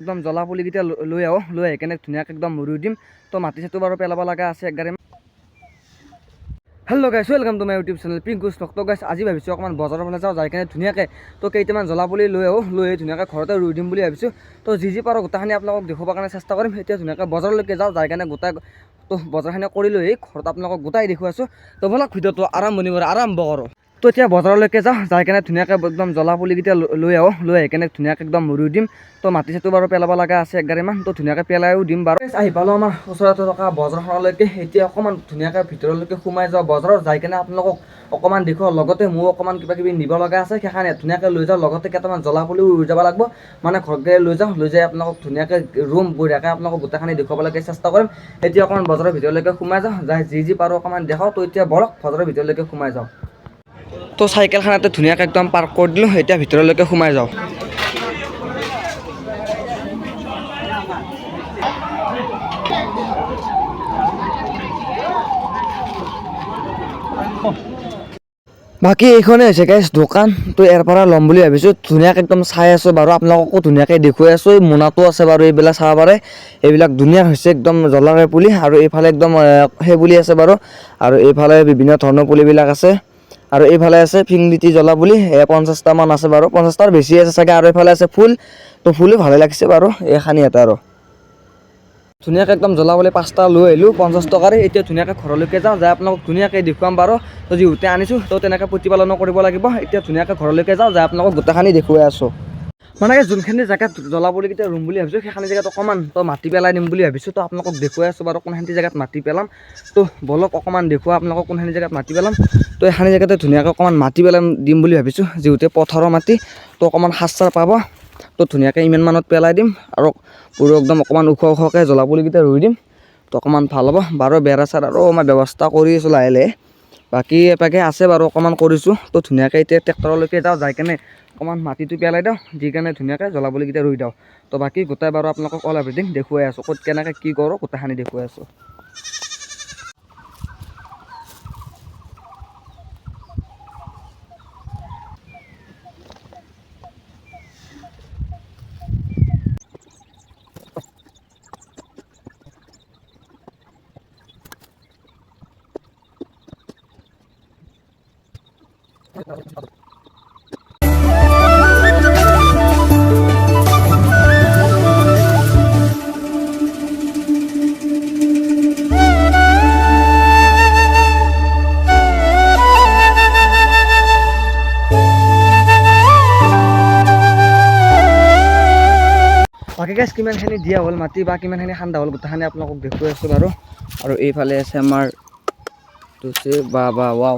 একদম জ্বলা পুলিকেইটা লৈ আহোঁ, লৈ আহি কেনে ধুনীয়াকৈ একদম ৰুই দিম। তো মাটি চাটিও বাৰু পেলাব লগা আছে একগাড়ী। Hello' guys, welcome to my YouTube channel Pinku's vlog. তো গাইছ আজি ভাবিছোঁ অকণমান বজাৰৰ ফালে যাওঁ, যাই কেনে ধুনীয়াকৈ তো কেইটামান জ্বলা পুলি লৈ আহোঁ, লৈ আহি ধুনীয়াকৈ ঘৰতে ৰুই দিম বুলি ভাবিছোঁ। তো যি পাৰোঁ গোটেইখিনি আপোনালোকক দেখুৱাবৰ কাৰণে চেষ্টা কৰিম। এতিয়া ধুনীয়াকৈ বজাৰলৈকে যাওঁ, যাই কেনে গোটাই তো বজাৰখিনি কৰি লৈ আহি ঘৰত আপোনালোকক গোটাই দেখুৱাইছোঁ। তো ব'লক ভিডিঅ'টো আৰম্ভ কৰোঁ। তো এতিয়া বজাৰলৈকে যাওঁ, যাই কেনে ধুনীয়াকৈ একদম জ্বলা পুলিকেইটা লৈ আহোঁ, লৈ আহি কেনে ধুনীয়াকৈ একদম ৰুই দিম। তো মাটি চাটিও বাৰু পেলাব লগা আছে একগাড়ীমান, তো ধুনীয়াকৈ পেলাইও দিম বাৰু। আহি পালোঁ আমাৰ ওচৰতে থকা বজাৰখনলৈকে। এতিয়া অকণমান ধুনীয়াকৈ ভিতৰলৈকে সোমাই যাওঁ বজাৰত, যাই কেনে আপোনালোকক অকণমান দেখুৱাওঁ। লগতে মোৰ অকণমান কিবা কিবি নিব লগা আছে, সেইকাৰণে ধুনীয়াকৈ লৈ যাওঁ। লগতে কেইটামান জ্বলা পুলিও ৰুই যাব লাগিব, মানে ঘৰতে লৈ যাওঁ। লৈ যাই আপোনালোকক ধুনীয়াকৈ ৰুম বঢ়িয়াকৈ আপোনালোকক গোটেইখিনি দেখুৱাবলৈকে চেষ্টা কৰিম। এতিয়া অকণমান বজাৰৰ ভিতৰলৈকে সোমাই যাওঁ, যাই যি পাৰোঁ অকণমান দেখাওঁ। তো এতিয়া বলক বজাৰৰ ভিতৰলৈকে সোমাই যাওঁ। তো চাইকেলখনতে ধুনীয়াকৈ একদম পাৰ্ক কৰি দিলোঁ, এতিয়া ভিতৰলৈকে সোমাই যাওঁ। বাকী এইখনে হৈছে গাইছ দোকান। তো ইয়াৰ পৰা ল'ম বুলি ভাবিছোঁ। ধুনীয়াকৈ একদম চাই আছোঁ বাৰু, আপোনালোককো ধুনীয়াকৈ দেখুৱাই আছোঁ। এই মোনাটো আছে বাৰু, এইবিলাক চাব পাৰে। এইবিলাক ধুনীয়া হৈছে একদম জ্বলাৰে পুলি, আৰু এইফালে একদম সেই পুলি আছে বাৰু, আৰু এইফালে বিভিন্ন ধৰণৰ পুলিবিলাক আছে। আৰু এইফালে আছে ফিংলিটি জ্বলা পুলি, 50টামান আছে বাৰু, 50টাৰ বেছি আছে চাগে। আৰু এইফালে আছে ফুল, তো ফুলো ভালে লাগিছে বাৰু এইখানি এটা। আৰু ধুনীয়াকৈ একদম জ্বলা পুলি 5টা লৈ আহিলোঁ 50 টকাৰে। এতিয়া ধুনীয়াকৈ ঘৰলৈকে যাওঁ, যাই আপোনালোকক ধুনীয়াকৈ দেখুৱাম বাৰু। তো যিহেতু আনিছোঁ, তো তেনেকৈ প্ৰতিপালনো কৰিব লাগিব। এতিয়া ধুনীয়াকৈ ঘৰলৈকে যাওঁ, যাই আপোনালোকক গোটেইখিনি দেখুৱাই আছোঁ। মানে যোনখিনি জেগাত জ্বলা পুলিকেইটা ৰুম বুলি ভাবিছোঁ, সেইখিনি জেগাত অকণমান তো মাটি পেলাই দিম বুলি ভাবিছোঁ। তো আপোনালোকক দেখুৱাই আছোঁ বাৰু কোনখিনি জেগাত মাটি পেলাম। তো বলক অকণমান দেখুৱাই আপোনালোকক কোনখিনি জেগাত মাটি পেলাম। তো এইখিনি জেগাতে ধুনীয়াকৈ অকণমান মাটি পেলাম দিম বুলি ভাবিছোঁ, যিহেতু পথাৰৰ মাটি। তো অকণমান সাৰ চাৰ পাব, তো ধুনীয়াকৈ ইমানমানত পেলাই দিম। আৰু পুৰো একদম অকণমান ওখ জ্বলা পুলিকেইটা ৰুই দিম, তো অকণমান ভাল হ'ব বাৰু। বেৰা চেৰা আৰু মই ব্যৱস্থা কৰি আছোঁ লাহে লাহে। বাকী এপাকে আছে বাৰু, অকণমান কৰিছোঁ। তো ধুনীয়াকৈ এতিয়া ট্ৰেক্টৰলৈকে যাওঁ, যাই কেনে অকণমান মাটিটো পেলাই দিওঁ, দি কেনে ধুনীয়াকৈ জ্বলা পুলিকেইটা ৰুই দিওঁ। তো বাকী গোটাই বাৰু আপোনালোকক অল এভ্ৰিথিং দেখুৱাই আছোঁ, ক'ত কেনেকৈ কি কৰোঁ গোটেইখিনি দেখুৱাই আছোঁ। বাকী গাইছ কিমানখিনি দিয়া হ'ল মাটি বা কিমানখিনি খান্দা হ'ল গোটেইখিনি আপোনালোকক দেখুৱাই আছোঁ বাৰু। আৰু এইফালে আছে আমাৰ তুচি বা ৱাও,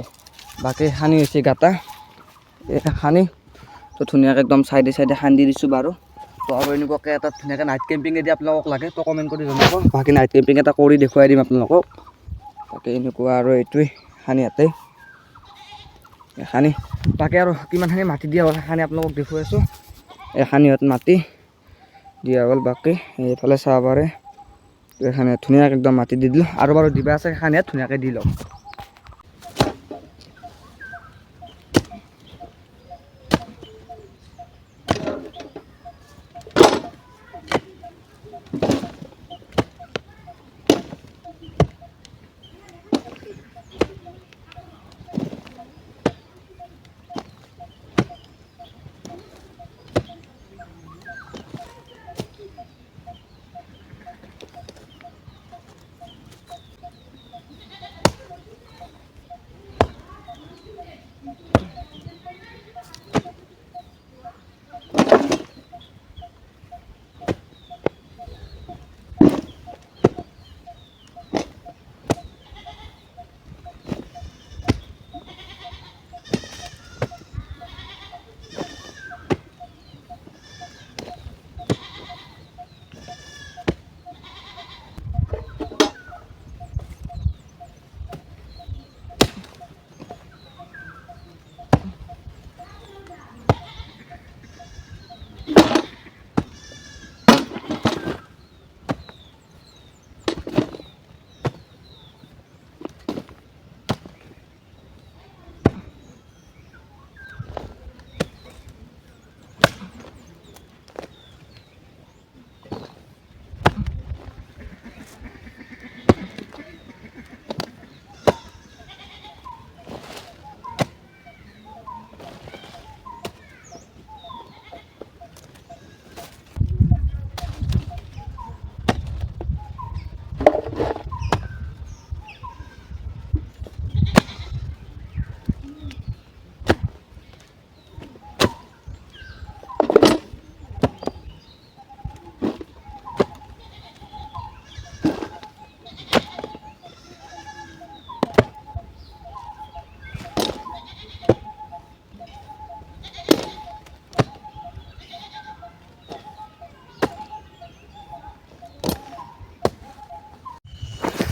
বাকী খানি হৈছে গাটা খানি। তো ধুনীয়াকৈ একদম চাইডে খান্দি দিছোঁ বাৰু। তো আৰু এনেকুৱাকৈ এটা ধুনীয়াকৈ নাইট কেম্পিং যদি আপোনালোকক লাগে, তো কমেণ্ট কৰি জনাব। বাকী নাইট কেম্পিং এটা কৰি দেখুৱাই দিম আপোনালোকক। বাকী এনেকুৱা আৰু এইটোৱে খানি ইয়াতে খানি। বাকী আৰু কিমানখিনি মাটি দিয়া হ'ল সেইখিনি আপোনালোকক দেখুৱাই আছোঁ। খানিহঁত মাটি দিয়া হ'ল, বাকী এইফালে চাব পাৰে। এখানে ধুনীয়াকৈ একদম মাটি দি দিলোঁ, আৰু বাৰু দিবা আছে সেইখানে ধুনীয়াকৈ দি লওঁ।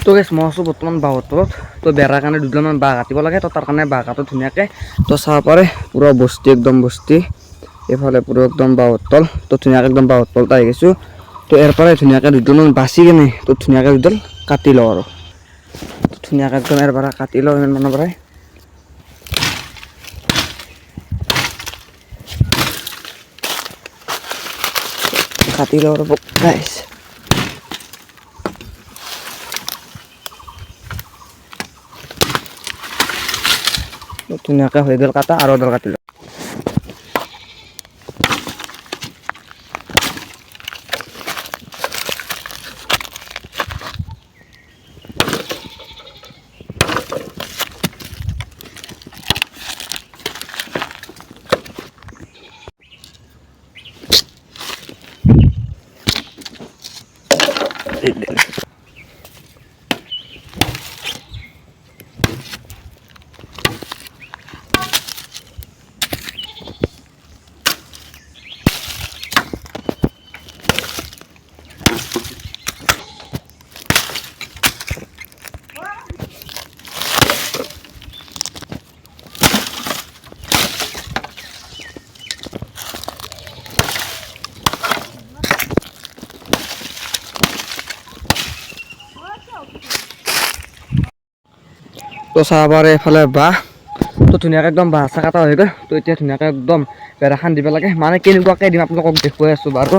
তো গাইছ মই আছোঁ বৰ্তমান বাঁহৰ তলত তো বেৰাৰ কাৰণে দুডালমান বাঁহ কাটিব লাগে তো তাৰ কাৰণে বাঁহ কাটো ধুনীয়াকৈ তো চাব পাৰে পূৰা বস্তি একদম বস্তি এইফালে পূৰা একদম বাঁহৰ তল তো ধুনীয়াকৈ একদম বাঁহৰ তলত আহি গৈছোঁ তো ইয়াৰ পৰাই ধুনীয়াকৈ দুডালমান বাচি কেনে তো ধুনীয়াকৈ দুডাল কাটি লওঁ আৰু ধুনীয়াকৈ একদম ইয়াৰ পৰা কাটি লওঁ ইমান মানৰ পৰাই কাটি লওঁ আৰু গাইছ ধুনীয়াকৈ হৈ গ'ল কাটা আৰু এডাল কাটি লওঁ তো চাব পাৰে এইফালে বাঁহ তো ধুনীয়াকৈ একদম বাঁহ চাহ কাটা হৈ গ'ল তো এতিয়া ধুনীয়াকৈ একদম বেৰাখন দিব লাগে মানে কেনেকুৱাকৈ দিম আপোনালোকক দেখুৱাই আছোঁ বাৰু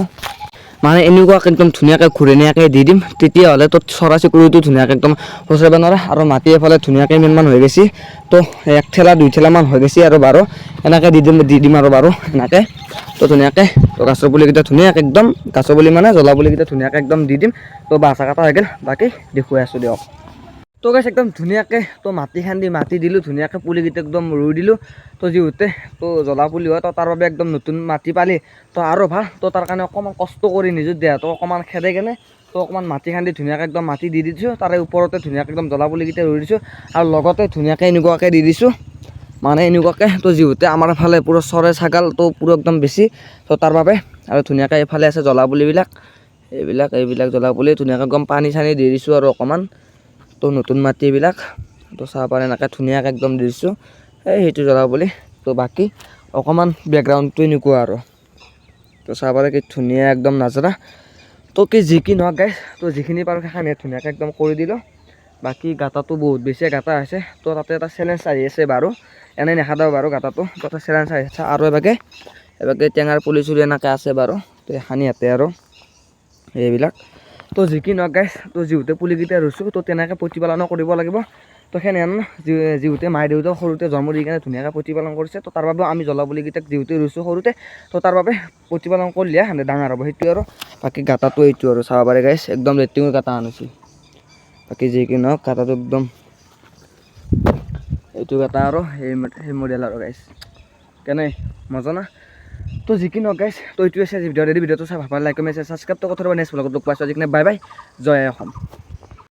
মানে এনেকুৱাকৈ একদম ধুনীয়াকৈ ঘূৰণীয়াকৈ দি দিম তেতিয়াহ'লে তো চৰাই চিৰিকটিটো ধুনীয়াকৈ একদম খোচৰাব নোৱাৰে আৰু মাটি এফালে ধুনীয়াকৈ ইমানমান হৈ গৈছে তো 1 ঠেলা 2 ঠেলামান হৈ গৈছে আৰু বাৰু এনেকৈ দি দিম আৰু বাৰু এনেকৈ তো ধুনীয়াকৈ তো গাছৰ পুলিকেইটা ধুনীয়াকৈ একদম গাছৰ পুলি মানে জ্বলা পুলিকেইটা ধুনীয়াকৈ একদম দি দিম তো বাঁহ চাহ কাটা হৈ গ'ল বাকী দেখুৱাই আছোঁ দিয়ক তো গাইছ একদম ধুনীয়াকৈ তো মাটি খান্দি মাটি দিলোঁ ধুনীয়াকৈ পুলিকেইটা একদম ৰুই দিলোঁ তো যিহেতু তো জ্বলা পুলি হয় তো তাৰ বাবে একদম নতুন মাটি পালি তো আৰু ভাল তো তাৰ কাৰণে অকণমান কষ্ট কৰি নিজৰ দেহাটো অকণমান খেদাই কেনে তো অকণমান মাটি খান্দি ধুনীয়াকৈ একদম মাটি দি দিছোঁ তাৰে ওপৰতে ধুনীয়াকৈ একদম জ্বলা পুলিকেইটা ৰুই দিছোঁ আৰু লগতে ধুনীয়াকৈ এনেকুৱাকৈ দি দিছোঁ মানে এনেকুৱাকৈ তো যিহেতু আমাৰ ফালে পূৰা চৰাই ছাগাল তো পূৰা একদম বেছি তো তাৰ বাবে আৰু ধুনীয়াকৈ এইফালে আছে জ্বলা পুলিবিলাক এইবিলাক জ্বলা পুলি ধুনীয়াকৈ একদম পানী চানী দি দিছোঁ আৰু অকণমান তো নতুন মাটি এইবিলাক তো চাব পাৰে এনেকৈ ধুনীয়াকৈ একদম দি দিছোঁ সেইটো জ্বলা পুলি তো বাকী অকণমান বেকগ্ৰাউণ্ডটো এনেকুৱা আৰু তো চাব পাৰে কি ধুনীয়া একদম নাজাৰা তো কি যি কি নহওক গাইছ তো যিখিনি পাৰোঁ সেইখিনি ধুনীয়াকৈ একদম কৰি দিলোঁ বাকী গাঁতাটো বহুত বেছি গাঁতা হৈছে তো তাতে এটা চেলেঞ্জ আহি আছে বাৰু এনেই নেখাদাওঁ বাৰু গাঁতাটো তো এটা চেলেঞ্জ আহি আছে আৰু এবাগে টেঙাৰ পুলি চুলি এনেকৈ আছে বাৰু তো এখানি ইয়াতে আৰু এইবিলাক তো যি কি নহওক গাইছ তো যিহেতু পুলিকেইটা ৰুইছোঁ তো তেনেকৈ প্ৰতিপালনো কৰিব লাগিব তো সেনেহেন যিহেতু মায়ে দেউতাক সৰুতে জন্ম দি কিনে ধুনীয়াকৈ প্ৰতিপালন কৰিছে তো তাৰ বাবেও আমি জ্বলা পুলিকেইটাক যিহেতু ৰুইছোঁ সৰুতে তো তাৰ বাবে প্ৰতিপালন কৰিলে ডাঙৰ হ'ব সেইটোৱে আৰু বাকী গাঁতাটো এইটো আৰু চাব পাৰে গাইছ একদম ৰেটিঙৰ গাঁতা আনিছোঁ বাকী যি কি নহওক গাঁতাটো একদম এইটো গাঁতা আৰু সেই মডেল আৰু গাইছ কেনে মজা না তো যি কি নহওক গাইছ তো এইটোৱে আছে ভিডিঅ'টো চাই ভাল পালে লাইক কমেণ্ট ছাবস্ক্ৰাইব তো কথা নেক্সট ব্লগত লগ পাইছোঁ আজিকাৰণে বাই বাই জয় অসম।